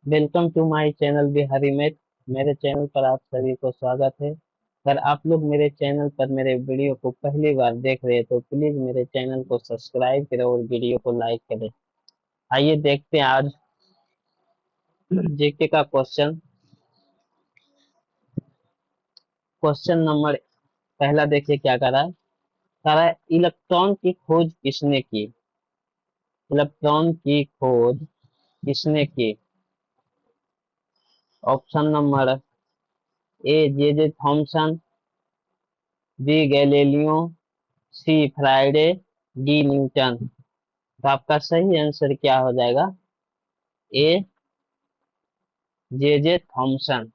Welcome to my channel Bihari math. मेरे channel पर आप सभी को स्वागत है। अगर आप लोग मेरे चैनल पर मेरे वीडियो को पहली बार देख रहे हैं तो प्लीज मेरे चैनल को सब्सक्राइब करें और वीडियो को लाइक करें। आइए देखते हैं आज जीके का क्वेश्चन। क्वेश्चन नंबर पहला देखिए क्या कह रहा है इलेक्ट्रॉन की खोज किसने की। इलेक्ट्रॉन की खोज किसने की। Option number A J J Thomson, B Galileo, C Faraday, D Newton. तो आपका सही आंसर क्या हो जाएगा। A J J Thomson.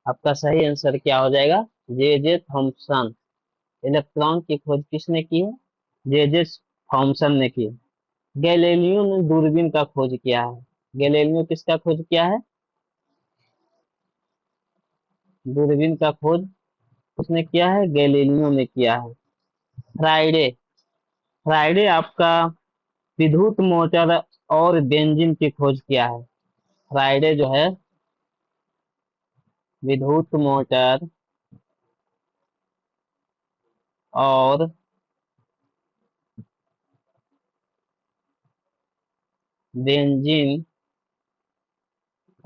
आपका सही आंसर क्या हो जाएगा। जे जे थॉमसन। इलेक्ट्रॉन की खोज किसने की है। जे जे थॉमसन ने की। गैलीलियो ने दूरबीन का खोज किया है। गैलीलियो किसका खोज किया है। दूरबीन का खोज उसने किया है, गैलीलियो ने किया है। फ्राइडे। फ्राइडे आपका विद्युत मोटर और बेंजीन की खोज किया है। फ्राइडे जो है विद्युत मोटर और बेंजीन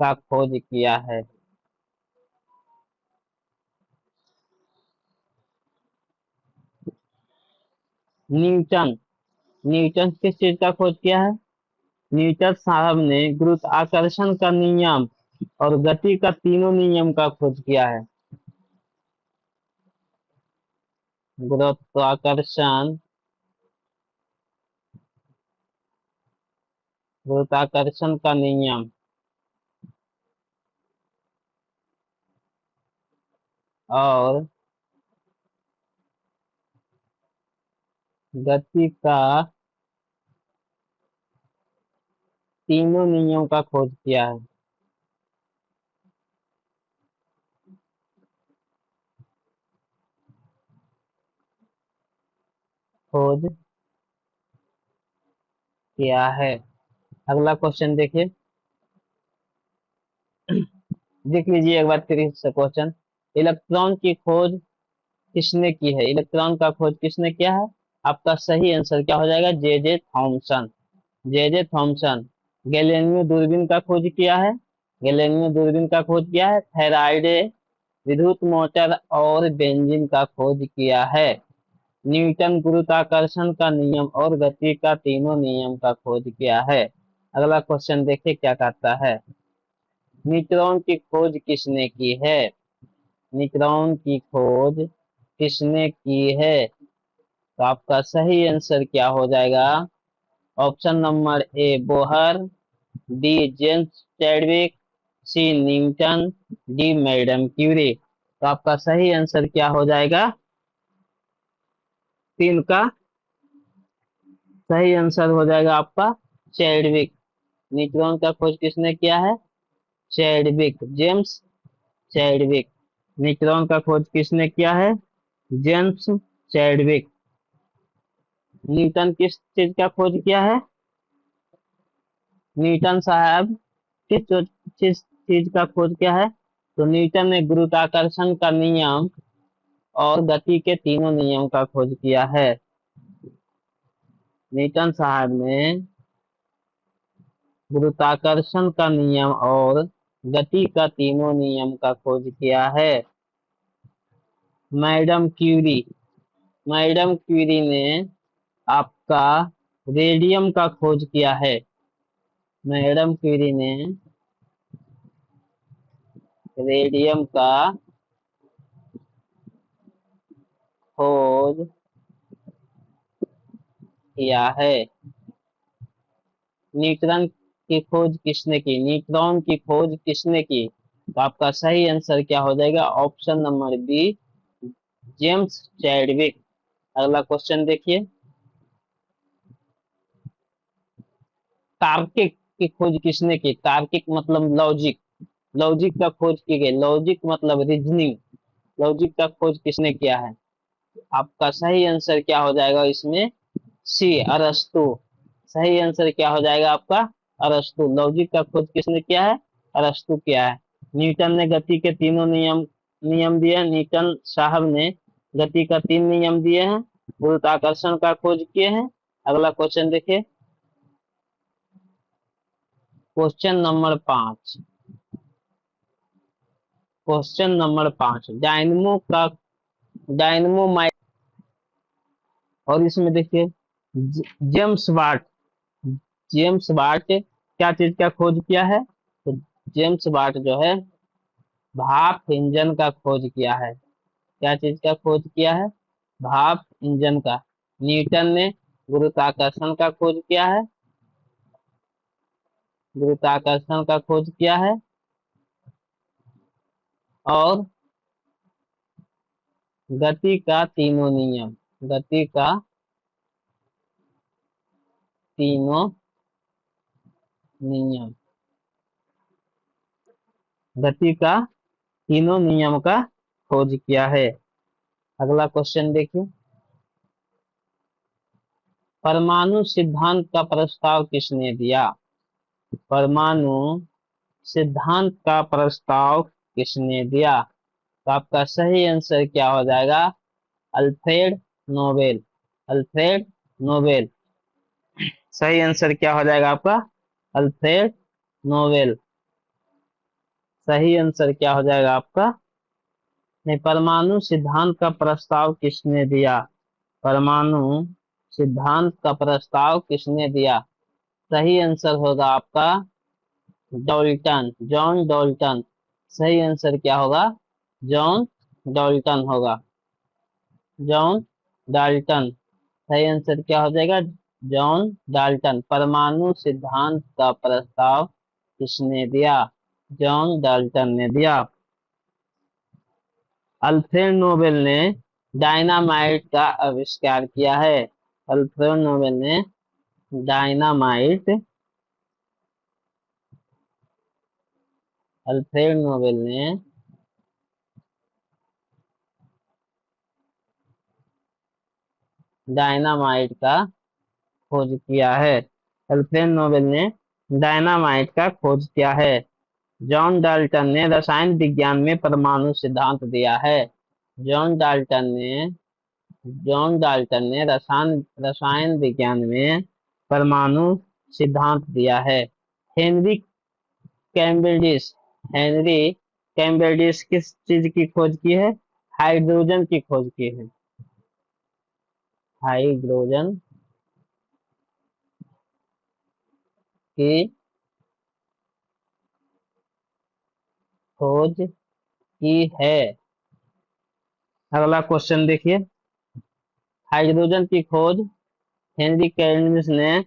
का खोज किया है। न्यूटन। न्यूटन किस चीज का खोज किया है। न्यूटन साहब ने गुरुत्वाकर्षण का नियम और गति का तीनों नियम का खोज किया है। गुरुत्वाकर्षण, गुरुत्वाकर्षण का नियम और गति का तीनों नियम का खोज किया है। खोज किया है। अगला क्वेश्चन देखिए। देख लीजिए एक बार फिर से क्वेश्चन। इलेक्ट्रॉन की खोज किसने की है। इलेक्ट्रॉन का खोज किसने किया है। आपका सही आंसर क्या हो जाएगा। जे जे थॉमसन। जे जे थॉमसन। गैलीलियो दूरबीन का खोज किया है। गैलीलियो दूरबीन का खोज किया है। फैराडे विद्युत मोटर और बेंजीन का खोज किया है। न्यूटन गुरुत्वाकर्षण का नियम और गति का तीनों नियम का खोज किया है। अगला क्वेश्चन देखिए क्या कहता है। न्यूट्रॉन की खोज किसने की है। न्यूट्रॉन की खोज किसने की है। तो आपका सही आंसर क्या हो जाएगा। Option number A Bohr, D James Chadwick, C Newton, D Madam Curie. तो आपका सही आंसर क्या हो जाएगा। तीन का सही आंसर हो जाएगा आपका चैडविक। न्यूट्रॉन का खोज किसने किया है। Chadwick, James Chadwick. न्यूट्रॉन का खोज किसने किया है। James Chadwick. न्यूटन किस चीज का खोज किया है। न्यूटन साहब किस चीज का खोज किया है। तो न्यूटन ने गुरुत्वाकर्षण का नियम और गति के तीनों नियम का खोज किया है। न्यूटन साहब ने गुरुत्वाकर्षण का नियम और गति का तीनों नियम का खोज किया है। Madam Curie. मैडम क्यूरी ने आपका रेडियम का खोज किया है। मैडम क्यूरी ने रेडियम का खोज किया है। न्यूट्रॉन की खोज किसने की। न्यूट्रॉन की खोज किसने की। तो आपका सही आंसर क्या हो जाएगा। Option number B James Chadwick. अगला क्वेश्चन देखिए। तार्किक की खोज किसने की। तार्किक मतलब लॉजिक। लॉजिक का खोज की गई। लॉजिक मतलब रीजनिंग। लॉजिक का खोज किसने किया है। आपका सही आंसर क्या हो जाएगा इसमें। सी अरस्तु। सही आंसर क्या हो जाएगा आपका अरस्तु। लॉजिक का खोज किसने किया है? अरस्तु किया है। न्यूटन ने गति के तीनों नियम नियम दिए। न्यूटन साहब ने गति का 3 नियम दिए हैं। गुरुत्वाकर्षण का खोज किए हैं। अगला क्वेश्चन देखिए, question number 5। Question number 5, dynamo और इसमें देखिए जेम्स वाट। जेम्स वाट क्या चीज का खोज किया है? तो जेम्स वाट जो है भाप इंजन का खोज किया है। क्या चीज का खोज किया है? भाप इंजन का। न्यूटन ने गुरुत्वाकर्षण का खोज किया है। गुरुत्वाकर्षण का खोज किया है। और गति का तीनों नियम, गति का तीनों नियम, गति का तीनों नियम का खोज किया है। अगला क्वेश्चन देखिए, परमाणु सिद्धांत का प्रस्ताव किसने दिया? परमाणु सिद्धांत का प्रस्ताव किसने दिया? तो आपका सही आंसर क्या हो जाएगा? Alfred Nobel. Alfred Nobel. सही आंसर क्या हो जाएगा आपका? Alfred Nobel. सही आंसर क्या हो जाएगा आपका? नहीं, परमाणु सिद्धांत का प्रस्ताव किसने दिया? परमाणु सिद्धांत का प्रस्ताव किसने दिया? सही आंसर होगा आपका डॉल्टन, जॉन डॉल्टन। सही आंसर क्या होगा? जॉन डॉल्टन होगा। John Dalton. सही आंसर क्या हो जाएगा? John Dalton. परमाणु सिद्धांत का प्रस्ताव किसने दिया? जॉन डाल्टन ने दिया। अल्फ्रेड नोबेल ने डायनामाइट का आविष्कार किया है। अल्फ्रेड नोबेल ने डायनामाइट अल्फ्रेड नोबेल ने डायनामाइट का खोज किया है। अल्फ्रेड नोबेल ने डायनामाइट का खोज किया है। जॉन डाल्टन ने रसायन विज्ञान में परमाणु सिद्धांत दिया है। जॉन डाल्टन ने जॉन डाल्टन ने रसायन विज्ञान में परमाणु सिद्धांत दिया है। हेनरी कैम्ब्रिड्ज हेनरी कैम्ब्रिड्ज किस चीज की खोज की है? हाइड्रोजन की खोज की है। हाइड्रोजन की खोज की है। अगला क्वेश्चन देखिए, हाइड्रोजन की खोज हेनरी कैम्ब्रिड्ज ने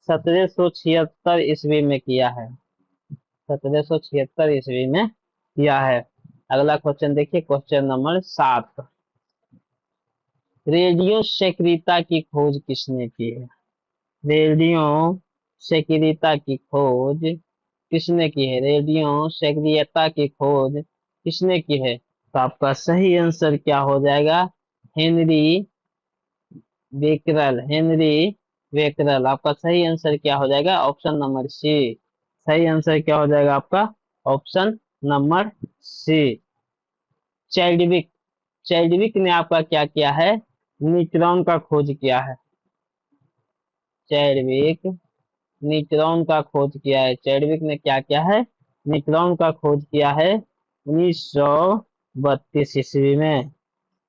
1776 ईस्वी में किया है। 1776 ईस्वी में किया है। अगला क्वेश्चन देखिए, क्वेश्चन नंबर 7, रेडियो सक्रियता की खोज किसने की है? रेडियो सक्रियता की खोज किसने की है? रेडियो सक्रियता की खोज किसने की है? तो आपका सही आंसर क्या हो जाएगा? Henri Becquerel. Henri Becquerel. आपका सही आंसर क्या हो जाएगा? Option number C. सही आंसर क्या हो जाएगा आपका? Option number C. Chadwick Chadwick ने आपका क्या किया है? न्यूट्रॉन का खोज किया है। चैडविक न्यूट्रॉन का खोज किया है। चैडविक ने क्या किया है? न्यूट्रॉन का खोज किया है 1932 ईस्वी में।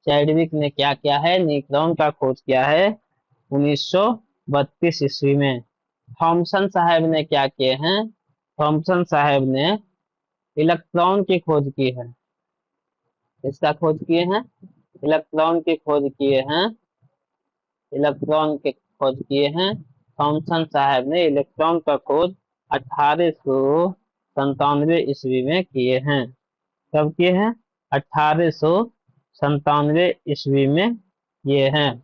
चैडविक ने क्या किया है? न्यूट्रॉन का खोज किया है 1932 ईस्वी में। थॉमसन साहब ने क्या किए हैं? थॉमसन साहब ने इलेक्ट्रॉन की खोज की है। इसका खोज किए हैं? इलेक्ट्रॉन की खोज किए हैं। इलेक्ट्रॉन के खोज किए हैं। थॉमसन साहब ने इलेक्ट्रॉन का खोज 1897 ईस्वी में किए हैं। कब किए हैं? 1897 ईस्वी में किए हैं।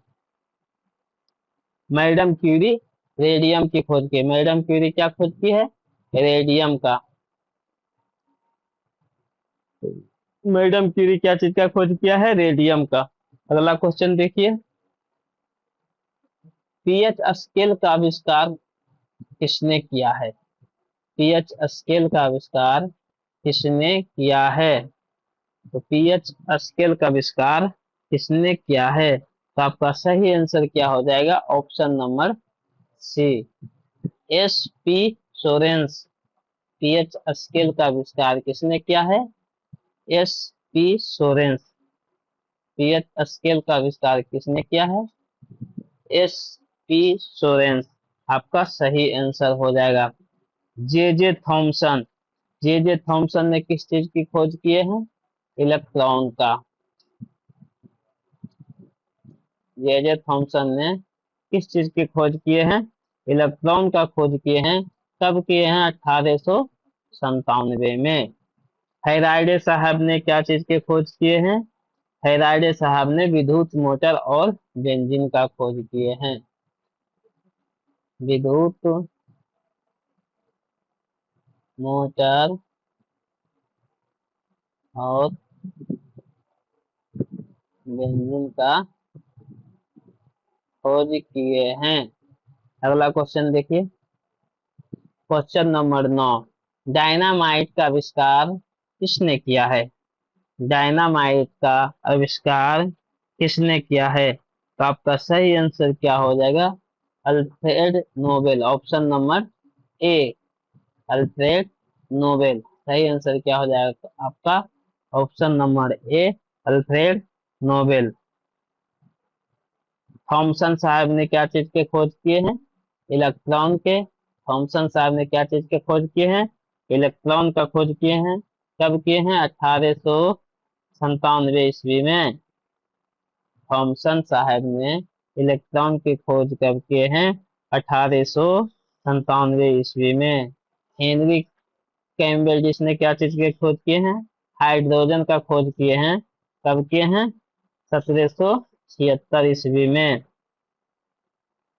मैडम क्यूरी रेडियम की खोज की। मैडम क्यूरी क्या खोज की है? रेडियम का। मैडम क्यूरी क्या चीज का खोज किया है? रेडियम का। अगला क्वेश्चन देखिए, पीएच स्केल का आविष्कार किसने किया है? पीएच स्केल का आविष्कार किसने किया है? तो पीएच स्केल का आविष्कार किसने किया है? तो आपका सही आंसर क्या हो जाएगा? Option number C, S P Sorensen. PH scale का आविष्कार किसने किया है? S P Sorensen. PH scale का आविष्कार किसने किया है? S P Sorensen. आपका सही आंसर हो जाएगा। जे जे थॉमसन। जे जे थॉमसन ने किस चीज की खोज किए हैं? इलेक्ट्रॉन का। जे जे थॉमसन ने किस चीज की खोज किए हैं? इलेक्ट्रॉन का खोज किए हैं। कब किए हैं? 1897 में। फैराडे साहब ने क्या चीज के खोज किए हैं? फैराडे साहब ने विद्युत मोटर और बेंजीन का खोज किए हैं। विद्युत मोटर और बेंजीन का खोज किए हैं। अगला क्वेश्चन देखिए, क्वेश्चन नंबर 9। डायनामाइट का आविष्कार किसने किया है? डायनामाइट का आविष्कार किसने किया है? तो आपका सही आंसर क्या हो जाएगा? Alfred Nobel. Option number A, Alfred Nobel. सही आंसर क्या हो जाएगा आपका? Option number A, Alfred Nobel. Thomson साहब ने क्या चीज के खोज किए हैं? इलेक्ट्रॉन के। थॉमसन साहब ने क्या चीज के खोज किए हैं? इलेक्ट्रॉन का खोज किए हैं। कब किए हैं? 1897 ईस्वी में। थॉमसन साहब ने इलेक्ट्रॉन की खोज कब किए हैं? 1897 ईस्वी में। हेनरी कैम्बेल जिसने क्या चीज के खोज किए हैं? हाइड्रोजन का खोज किए हैं। कब किए हैं? 1776 ईस्वी में।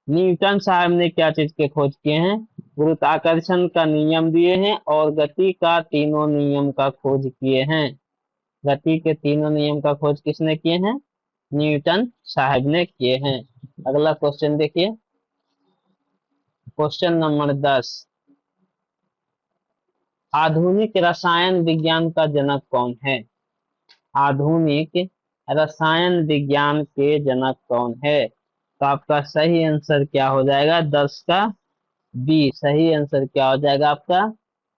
न्यूटन साहब ने क्या चीज के खोज किए हैं? गुरुत्वाकर्षण का नियम दिए हैं और गति का तीनों नियम का खोज किए हैं। गति के तीनों नियम का खोज किसने किए हैं? न्यूटन साहब ने किए हैं। अगला क्वेश्चन देखिए, क्वेश्चन नंबर 10। आधुनिक रसायन विज्ञान का जनक कौन है? आधुनिक रसायन विज्ञान के जनक कौन है? तो आपका सही आंसर क्या हो जाएगा? 10 का बी। सही आंसर क्या हो जाएगा आपका?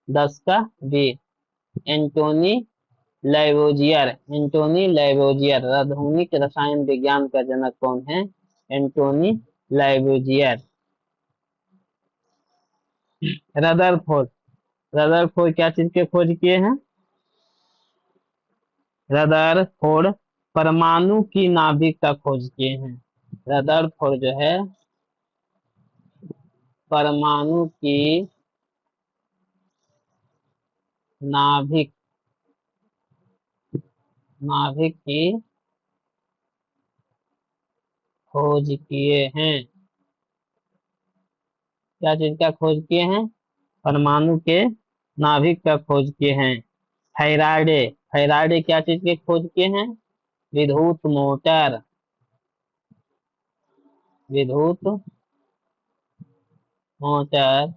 10 का बी, एंटोनी लैवोजियर। एंटोनी लैवोजियर। आधुनिक रसायन विज्ञान का जनक कौन है? एंटोनी लैवोजियर। रदरफोर्ड। रदरफोर्ड क्या चीज के खोज किए हैं? रदरफोर्ड परमाणु की नाभिक का खोज किए हैं। रदरफोर्ड जो है परमाणु की नाभिक नाभिक की खोज किए हैं। क्या चीज का खोज किए हैं? परमाणु के नाभिक का खोज किए हैं। फैराडे। फैराडे क्या चीज के खोज किए हैं? विद्युत मोटर। विद्युत मोटर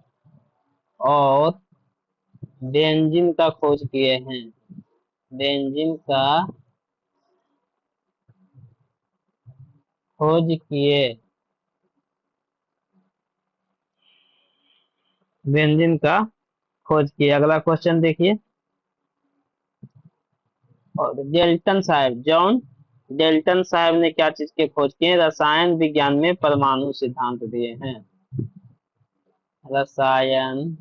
और बेंजीन का खोज किए हैं। बेंजीन का खोज किए। बेंजीन का खोज किए। अगला क्वेश्चन देखिए, और डेल्टन साहब, जॉन डेल्टन साहब ने क्या चीज के खोज किए? रसायन विज्ञान में परमाणु सिद्धांत दिए हैं। रसायन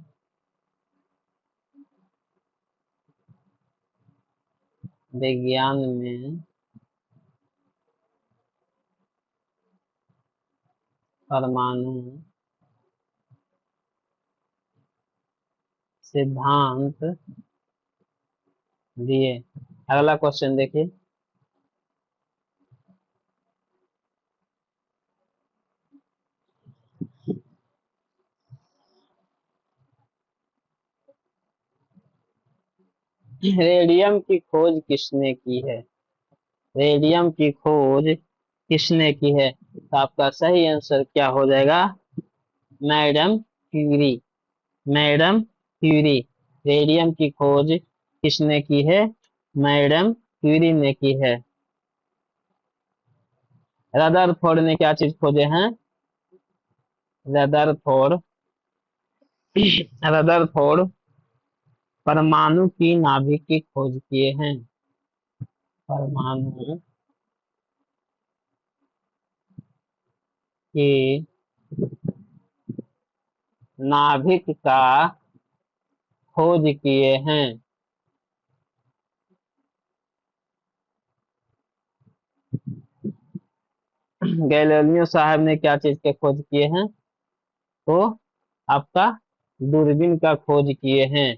विज्ञान में परमाणु सिद्धांत दिए। अगला क्वेश्चन देखिए, रेडियम की खोज किसने की है? रेडियम की खोज किसने की है? तो आपका सही आंसर क्या हो जाएगा? Madam Curie. Madam Curie. Radium की खोज किसने की है? मैडम क्यूरी ने की है। रदरफोर्ड ने क्या चीज खोजे हैं? रदरफोर्ड रदरफोर्ड परमाणु की नाभिक की खोज किए हैं। परमाणु की नाभिक का खोज किए हैं। गैलीलियो साहब ने क्या चीज के खोज किए हैं? तो आपका दूरबीन का खोज किए हैं।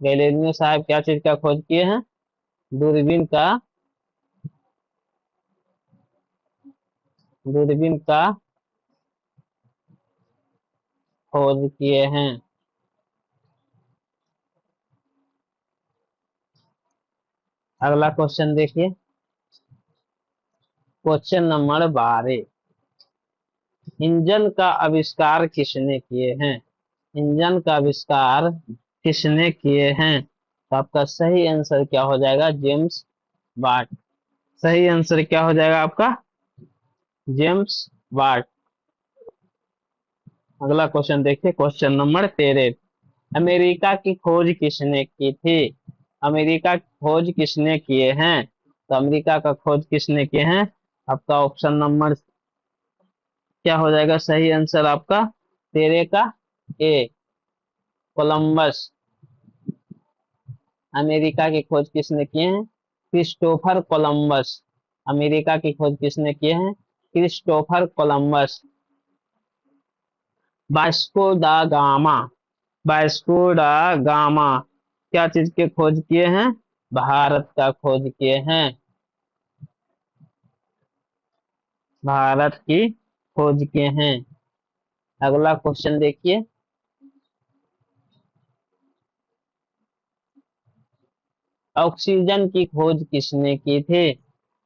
गैलीलियो साहब क्या चीज का खोज किए हैं? दूरबीन का दूरबीन का खोज किए हैं। अगला क्वेश्चन देखिए, क्वेश्चन नंबर 12। इंजन का आविष्कार किसने किए हैं? इंजन का आविष्कार किसने किए हैं? तो आपका सही आंसर क्या हो जाएगा? James Watt. सही आंसर क्या हो जाएगा आपका? James Watt. अगला क्वेश्चन देखिए, क्वेश्चन नंबर 13। अमेरिका की खोज किसने की थी? अमेरिका की खोज किसने किए हैं? तो अमेरिका का खोज किसने किए हैं? आपका ऑप्शन नंबर क्या हो जाएगा सही आंसर आपका? 13 का ए, कोलंबस। अमेरिका की खोज किसने किए हैं? Christopher Columbus. अमेरिका की खोज किसने किए हैं? Christopher Columbus. वास्को दा गामा। वास्को दा गामा क्या चीज के खोज किए हैं? भारत का खोज किए हैं। भारत की खोज किए हैं। अगला क्वेश्चन देखिए, ऑक्सीजन की खोज किसने की थी?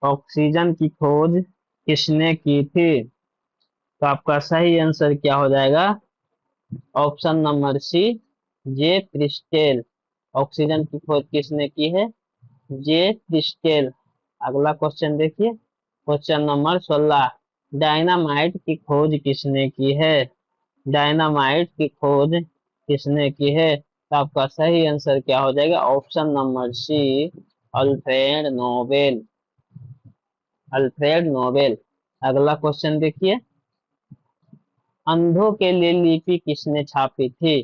ऑक्सीजन की खोज किसने की थी? तो आपका सही आंसर क्या हो जाएगा? ऑप्शन नंबर सी, जे प्रिस्टेल। ऑक्सीजन की खोज किसने की है? जे प्रिस्टेल। अगला क्वेश्चन देखिए, क्वेश्चन नंबर 16। डायनामाइट की खोज किसने की है? डायनामाइट की खोज किसने की है? तो आपका सही आंसर क्या हो जाएगा? Option number C, Alfred Nobel. Alfred Nobel. अगला क्वेश्चन देखिए, अंधों के लिए लिपि किसने छापी थी?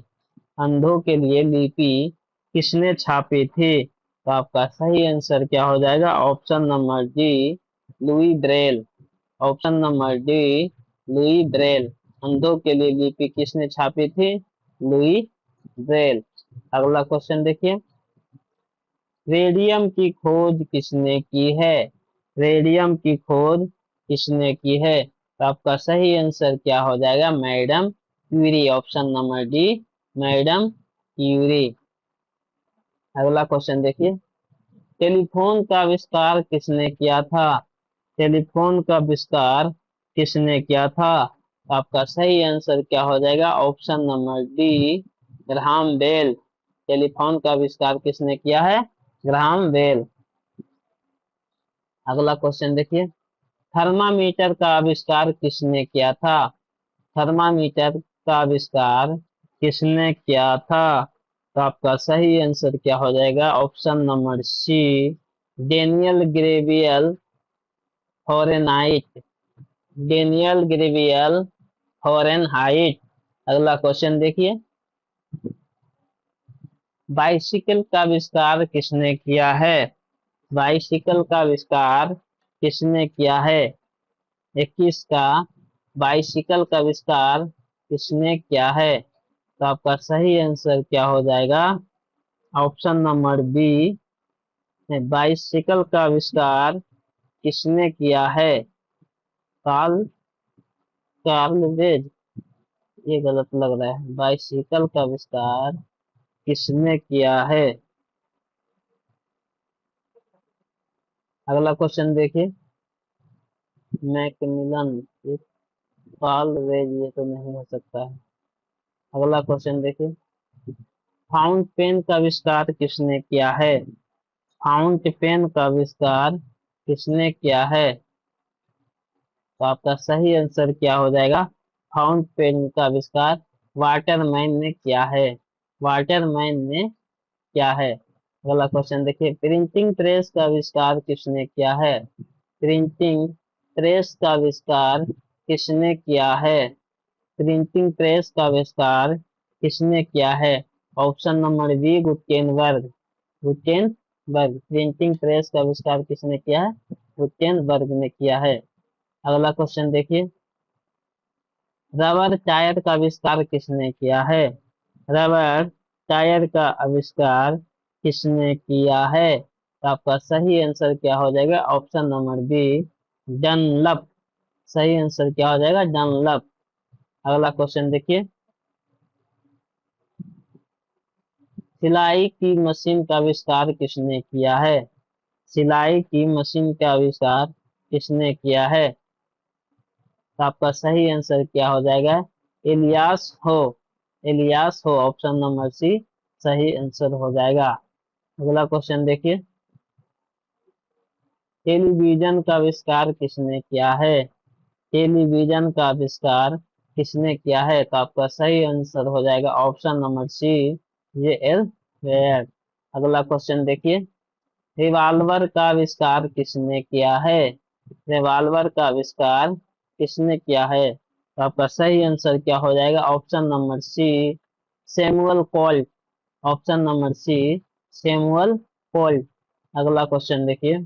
अंधों के लिए लिपि किसने छापी थी? तो आपका सही आंसर क्या हो जाएगा? Option number D, Louis Braille. Option number D, Louis Braille. अंधों के लिए लिपि किसने छापी थी? Louis Braille. अगला क्वेश्चन देखिए, रेडियम की खोज किसने की है? रेडियम की खोज किसने की है? तो आपका सही आंसर क्या हो जाएगा? Madam Curie. Option number D, Madam Curie. अगला क्वेश्चन देखिए, टेलीफोन का आविष्कार किसने किया था? टेलीफोन का आविष्कार किसने किया था? तो आपका सही आंसर क्या हो जाएगा? Option number D, Graham Bell. Telephone का आविष्कार किसने किया है? Graham Bell. अगला क्वेश्चन देखिए, थर्मामीटर का आविष्कार किसने किया था? थर्मामीटर का आविष्कार किसने किया था? तो आपका सही आंसर क्या हो जाएगा? Option number C, Daniel Gabriel Fahrenheit. Daniel Gabriel Fahrenheit. अगला क्वेश्चन देखिए, बाइसिकल का आविष्कार किसने किया है? बाइसिकल का आविष्कार किसने किया है? 21 का बाइसिकल का आविष्कार किसने किया है? तो आपका सही आंसर क्या हो जाएगा? ऑप्शन नंबर बी, बाइसिकल का आविष्कार किसने किया है? कार्ल कार्ल वेज। ये गलत लग रहा है। बाइसिकल का आविष्कार किसने किया है? अगला क्वेश्चन देखिए, मैकमिलन। ये कार्ल वेज, ये तो नहीं हो सकता है। अगला क्वेश्चन देखिए, फाउंट पेन का आविष्कार किसने किया है? फाउंट पेन का आविष्कार किसने किया है? तो आपका सही आंसर क्या हो जाएगा? फाउंट पेन का आविष्कार वाटरमैन ने किया है। वाटरमैन ने क्या है? अगला क्वेश्चन देखिए, प्रिंटिंग प्रेस का आविष्कार किसने किया है? प्रिंटिंग प्रेस का आविष्कार किसने किया है? प्रिंटिंग प्रेस का आविष्कार किसने किया है? Option number B, Gutenberg. Gutenberg. Printing press का आविष्कार किसने किया है? गुटेनबर्ग ने किया है। अगला क्वेश्चन देखिए, रबर टायर का आविष्कार किसने किया है? रबर टायर का आविष्कार किसने किया है? तो आपका सही आंसर क्या हो जाएगा? Option number B, Dunlop. सही आंसर क्या हो जाएगा? डनलप। अगला क्वेश्चन देखिए, सिलाई की मशीन का आविष्कार किसने किया है? सिलाई की मशीन का आविष्कार किसने किया है? तो आपका सही आंसर क्या हो जाएगा? इलियास हो। इलियास हो, ऑप्शन नंबर सी सही आंसर हो जाएगा। अगला क्वेश्चन देखिए, टेलीविजन का आविष्कार किसने किया है? टेलीविजन का आविष्कार किसने किया है? तो आपका सही आंसर हो जाएगा ऑप्शन नंबर सी, ये एल वेयर। अगला क्वेश्चन देखिए, रिवाल्वर का आविष्कार किसने किया है? रिवाल्वर का आविष्कार किसने किया है? तो आपका सही आंसर क्या हो जाएगा? Option number C, Samuel Colt. Option number C, Samuel Colt. अगला क्वेश्चन देखिए,